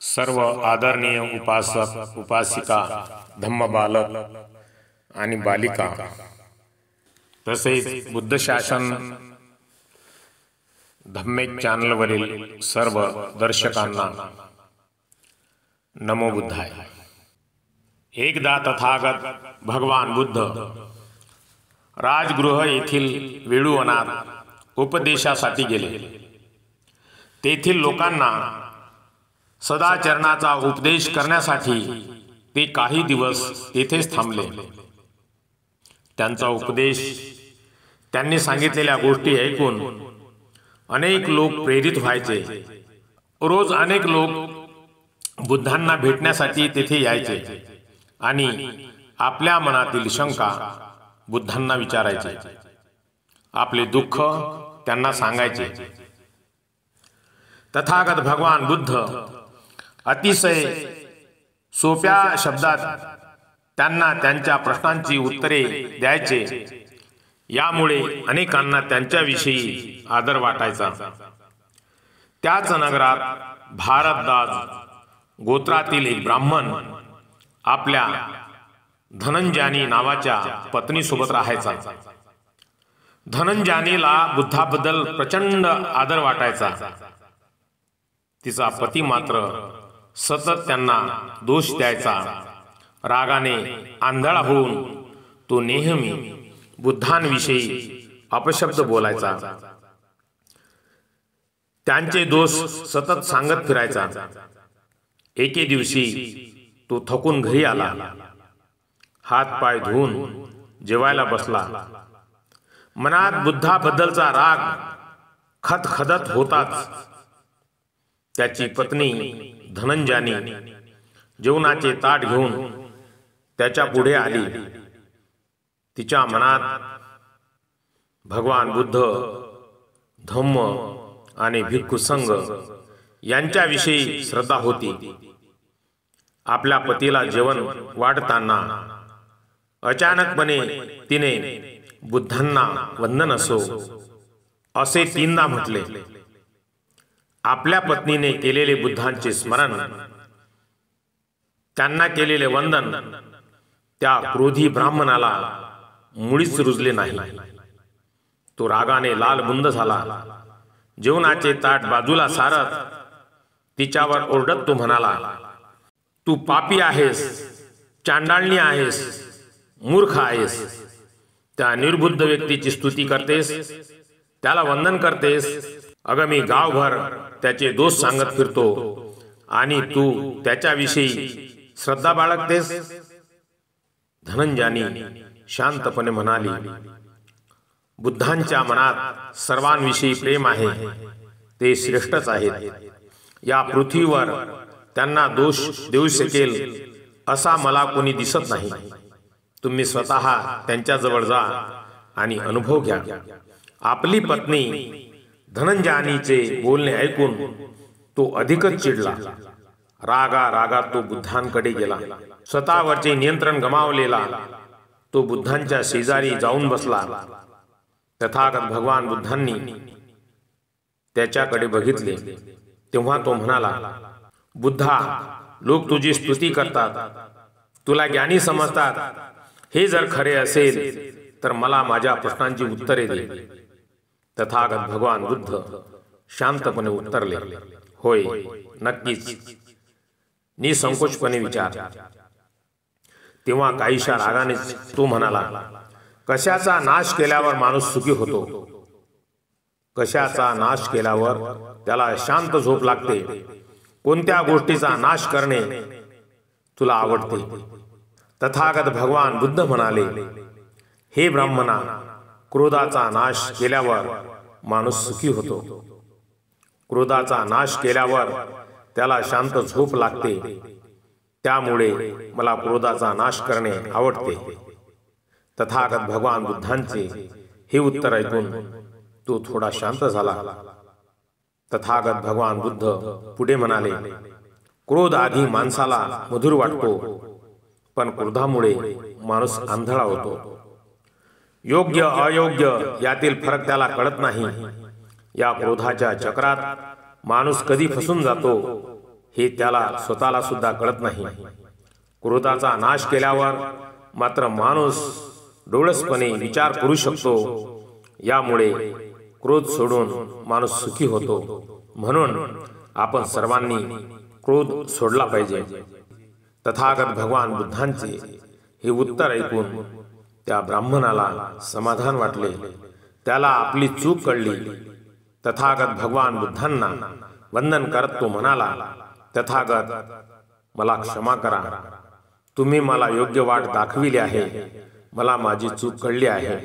सर्व आदरणीय उपासक उपासिका धम्मबालक आणि बालिका तसेच बुद्ध शासन धम्मेक चॅनलवरील सर्व दर्शकांना नमो बुद्धाय। एकदा तथागत भगवान बुद्ध राजगृह येथील वेळूवनात उपदेशासाठी गेले। तेथील लोकांना सदाचरणाचा उपदेश करण्यासाठी ते काही दिवस तेथेच थांबले। त्यांचा उपदेश त्यांनी सांगितलेल्या गोष्टी ऐकून अनेक लोक प्रेरित व्हायचे। रोज अनेक लोक बुद्धांना भेटण्यासाठी तेथे यायचे आणि आपल्या मनातील शंका बुद्धांना विचारायचे, आपले दुःख त्यांना सांगायचे। तथागत भगवान बुद्ध अतिशय सोप्या शब्दात त्यांना त्यांच्या प्रश्नांची उत्तरे द्यायचे। यामुळे अनेकांना त्यांच्याविषयी आदर वाटायचा। त्याच नगरात भारद्वाज गोत्रातील एक ब्राह्मण आपल्या धनंजयानी नावाच्या पत्नीसोबत राहायचा। धनंजयानीला बुद्धाबद्दल प्रचंड आदर वाटायचा। तिचा पती मात्र सतत त्यांना दोष द्यायचा। रागाने आंधळा होऊन तो नेहमी बुद्धांविषयी अपशब्द बोलायचा। त्यांचे दोष सतत सांगत फिरायचा। एके दिवशी तो थकून घरी आला, हात पाय धुवून जेवायला बसला। मनात बुद्धाबद्दलचा राग खदखदत होताच त्याची पत्नी धनंजयानी जेवणाचे ताट घेऊन त्याच्या पुढे आली। तिच्या मनात भगवान बुद्ध, धम्म आणि भिक्खू संघ यांच्याविषयी श्रद्धा होती। आपल्या पतीला जेवण वाढताना अचानकपणे तिने बुद्धांना वंदन असो असे 3दा म्हटले। आपल्या पत्नीने केलेले बुद्धांचे स्मरण, त्यांना केलेले वंदन त्या क्रोधी ब्राह्मणाला मुळीच रुजले नाही। तो रागाने लालबुंद झाला। जेवणाचे ताट बाजूला सारत तिच्यावर ओरडत तो म्हणाला, तू पापी आहेस, चांडाळणी आहेस, मूर्ख आहेस। त्या निर्बुद्ध व्यक्तीची स्तुती करतेस, त्याला वंदन करतेस। अगं मी गावभर त्याचे दोष सांगत फिरतो आणि तू त्याच्याविषयी श्रद्धा बाळगतेस। धनंजयानी शांतपणे म्हणाली, बुद्धांच्या मनात सर्वांविषयी प्रेम आहे, ते श्रेष्ठच आहेत। या पृथ्वीवर त्यांना दोष देऊ शकेल असा मला कोणी दिसत नाही। तुम्ही स्वतः त्यांच्याजवळ जा आणि अनुभव घ्या। आपली पत्नी धनंजयानीचे बोलणे ऐकून तो अधिकच चिडला। रागात तो बुद्धांकडे गेला। स्वतःवरचे नियंत्रण गमावलेला तो बुद्धांच्या शेजारी जाऊन बसला। तथागत भगवान बुद्धांनी त्याच्याकडे बघितले तेव्हा तो म्हणाला, बुद्धा, लोक तुझी स्तुती करतात, तुला ज्ञानी समजतात। हे जर खरे असेल तर मला माझ्या प्रश्नांची उत्तरे दे। तथागत भगवान बुद्ध शांतपणे उत्तरले, होय, नक्कीच, निसंकोचपणे विचार। तेव्हा काहीशा रागाने तो म्हणाला, कशाचा नाश केल्यावर माणूस सुखी होतो? कशाचा नाश केल्यावर त्याला शांत झोप लागते? कोणत्या गोष्टीचा नाश करणे तुला आवडते? तथागत भगवान बुद्ध म्हणाले, हे ब्राह्मणा, क्रोधाचा नाश केल्यावर माणूस सुखी होतो। क्रोधाचा नाश केल्यावर त्याला शांत झोप लागते। त्यामुळे मला क्रोधाचा नाश करणे आवडते। तथागत भगवान बुद्धांचे हे उत्तर ऐकून तो थोडा शांत झाला। तथागत भगवान बुद्ध पुढे म्हणाले, क्रोध आधी माणसाला मधुर वाटतो, पण क्रोधामुळे माणूस आंधळा होतो। योग्य अयोग्य यातील फरक त्याला कळत नाही। या क्रोधाच्या चक्रात माणूस कधी फसून जातो हे त्याला स्वतःला सुद्धा कळत नाही. क्रोधाचा नाश केल्यावर मात्र माणूस डोळसपणे विचार करू शकतो. यामुळे क्रोध सोडून माणूस सुखी होतो. म्हणून आपण सर्वांनी क्रोध सोडला पाहिजे. तथागत भगवान बुद्धांचे हे उत्तर ऐकून त्या ब्राह्मणाला समाधान वाटले. त्याला आपली चूक कळली. तथागत भगवान बुद्धांना वंदन करत तो म्हणाला, तथागत, मला क्षमा करा. तुम्ही मला योग्य वाट दाखविली आहे. मला माझी चूक कळली आहे.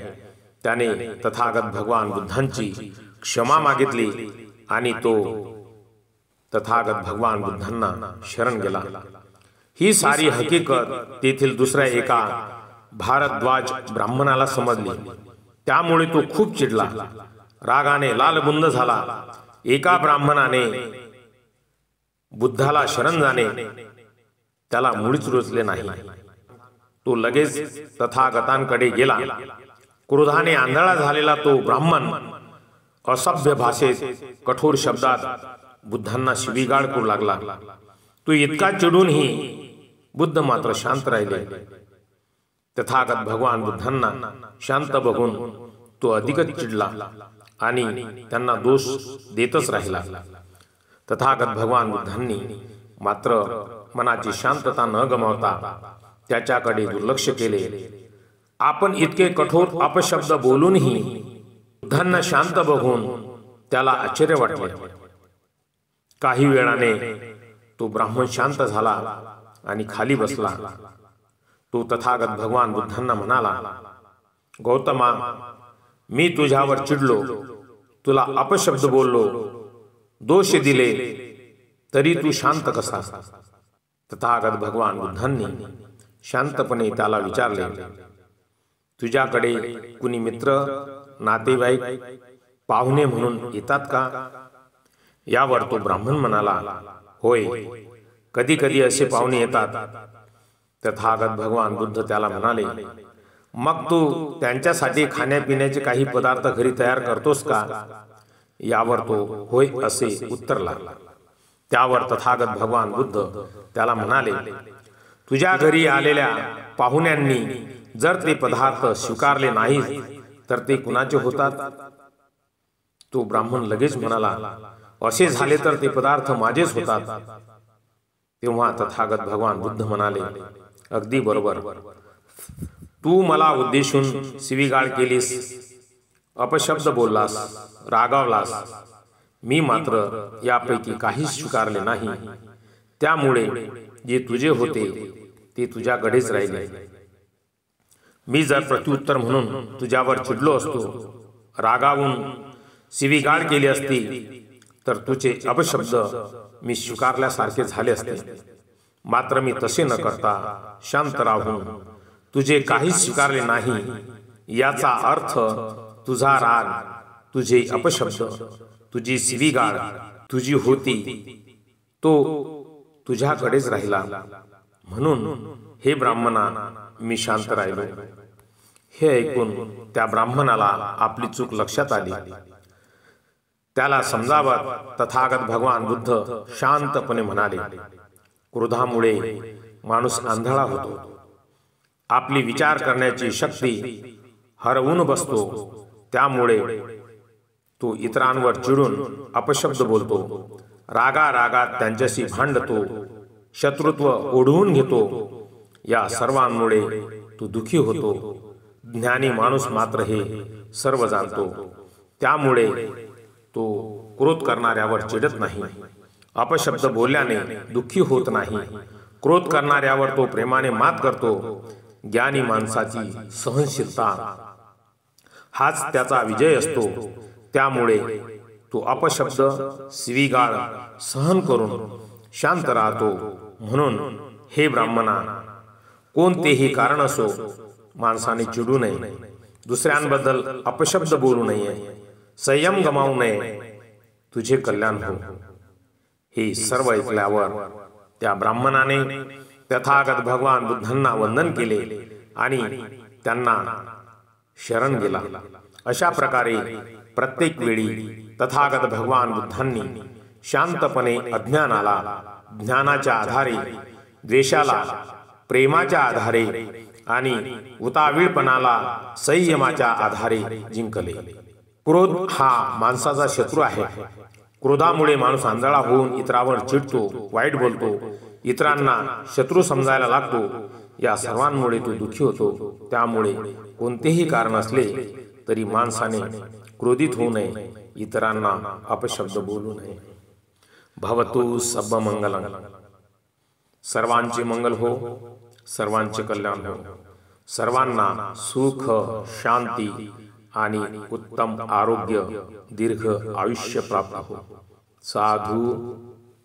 त्याने तथागत भगवान बुद्धांची क्षमा मागितली आणि तो तथागत भगवान बुद्धांना शरण गेला. ही सारी हकीकत तेथील दुसऱ्या एका भारद्वाज ब्राह्मणाला समजली. त्यामुळे तो खूप चिडला. रागाने लालबुंद झाला. एका ब्राह्मणाने बुद्धाला शरण जाणे त्याला मुळीच रुचले नाही. तो लगेच तथागतांकडे गेला. क्रोधाने आंधळा झालेला तो ब्राह्मण असभ्य भाषेत कठोर शब्दात बुद्धांना शिवीगाळ करू लागला. तो इतका चिडूनही बुद्ध मात्र शांत राहिले. तथागत भगवान बुद्धांना शांत बघून तो अधिकच चिडला आणि त्यांना दोष देतच राहिला. तथागत भगवान बुद्धांनी मात्र मनाची शांतता न गमावता त्याच्याकडे दुर्लक्ष केले. आपण इतके कठोर अपशब्द बोलूनही बुद्धांना शांत बघून त्याला आश्चर्य वाटले. काही वेळाने तो ब्राह्मण शांत झाला आणि खाली बसला. तो तथागत भगवान बुद्धांना म्हणाला, गौतमा, मी तुझ्यावर चिडलो, तुला अपशब्द बोललो, दोष दिले, तरी तू शांत कसा? तथागत भगवान बुद्धांनी शांतपणे त्याला विचारले, तुझ्याकडे कुणी मित्र, नातेवाईक, पाहुणे म्हणून येतात का? यावर तो ब्राह्मण म्हणाला, होय, कधी कधी असे पाहुणे येतात. तथागत भगवान बुद्ध त्याला म्हणाले, मग तू त्यांच्यासाठी खाण्यापिण्याचे काही पदार्थ घरी तयार करतोस का? यावर तो होय असे उत्तरला. त्यावर तथागत भगवान बुद्ध त्याला म्हणाले, तुझ्या घरी आलेल्या पाहुण्यांनी जर ते पदार्थ स्वीकारले नाहीत तर ते कुणाचे होतात? तो ब्राह्मण लगेच म्हणाला, असे झाले तर ते पदार्थ माझेच होतात. तेव्हा तथागत भगवान बुद्ध म्हणाले, अगदी बरोबर. तू मला उद्देशून शिवीगाळ केलीस, अपशब्द बोललास, रागावलास. मी मात्र यापैकी काहीच स्वीकारले नाही. त्यामुळे जे तुझे होते ते तुझ्याकडेच राहिले. मी जर प्रत्युत्तर म्हणून तुझ्यावर चिडलो असतो, रागावून शिवीगाळ केली असती, तर तुझे अपशब्द मी स्वीकारल्यासारखे झाले असते. मात्र मी तसे न करता शांत राहून तुझे काहीच स्वीकारले नाही. याचा अर्थ तुझा राग, तुझे अपशब्द, तुझी शिवीगाळ तुझी होती तो तुझ्याकडेच राहिला. म्हणून हे ब्राह्मणा, मी शांत राहिलो. हे ऐकून त्या ब्राह्मणाला आपली चूक लक्षात आली. त्याला समजावत तथागत भगवान बुद्ध शांतपणे म्हणाले, क्रोधामुळे माणूस आंधळा होतो. आपली विचार करण्याची शक्ती हरवून बसतो. त्यामुळे तो इतरांवर चिडून अपशब्द बोलतो, रागारागात त्यांच्याशी भांडतो, शत्रुत्व ओढवून घेतो. या सर्वांमुळे तो दुःखी होतो. ज्ञानी माणूस मात्र हे सर्व जाणतो. त्यामुळे तो क्रोध करणाऱ्यावर चिडत नाही, अपशब्द बोलल्याने दुःखी होत नाही. क्रोध करणाऱ्यावर तो प्रेमाने मात करतो. ज्ञानी माणसाची सहनशीलता हाच त्याचा विजय असतो. त्यामुळे तो अपशब्द, शिवीगाळ सहन करून शांत राहतो. म्हणून हे ब्राह्मणा, कोणतेही कारण असो, माणसाने चिडू नये, दुसऱ्यांबद्दल अपशब्द बोलू नये, संयम गमावू नये, तुझे कल्याण हो. हे सर्व ऐकल्यावर त्या ब्राह्मणाने तथागत भगवान बुद्धांना वंदन केले आणि त्यांना शरण गेला. अशा प्रकारे प्रत्येक वेळी तथागत भगवान बुद्धांनी शांतपणे अज्ञानाला ज्ञानाच्या आधारे, द्वेषाला प्रेमाच्या आधारे आणि उतावीळपणाला संयमाच्या आधारे जिंकले. क्रोध हा माणसाचा शत्रू आहे. क्रोधामुळे माणूस आंधळा होऊन इतरांवर चिडतो, वाईट बोलतो, इतरांना शत्रू समजायला लागतो. या सर्वांमुळे तो दुःखी होतो. त्यामुळे कोणतेही कारण असले तरी माणसाने क्रोधित होऊ नये, इतरांना अपशब्द बोलू नये. भवतु सब मंगलम. सर्वांचे मंगल हो, सर्वांचे कल्याण हो, सर्वांना सुख, शांती आणि उत्तम आरोग्य, दीर्घ आयुष्य प्राप्त हो. साधु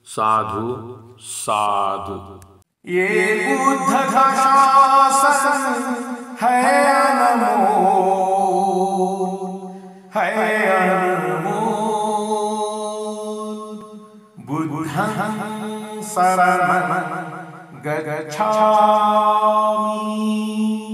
साधु साधु. ये बुद्ध का शासन है अनमोल, है अनमोल. बुद्धं शरणं गच्छामि.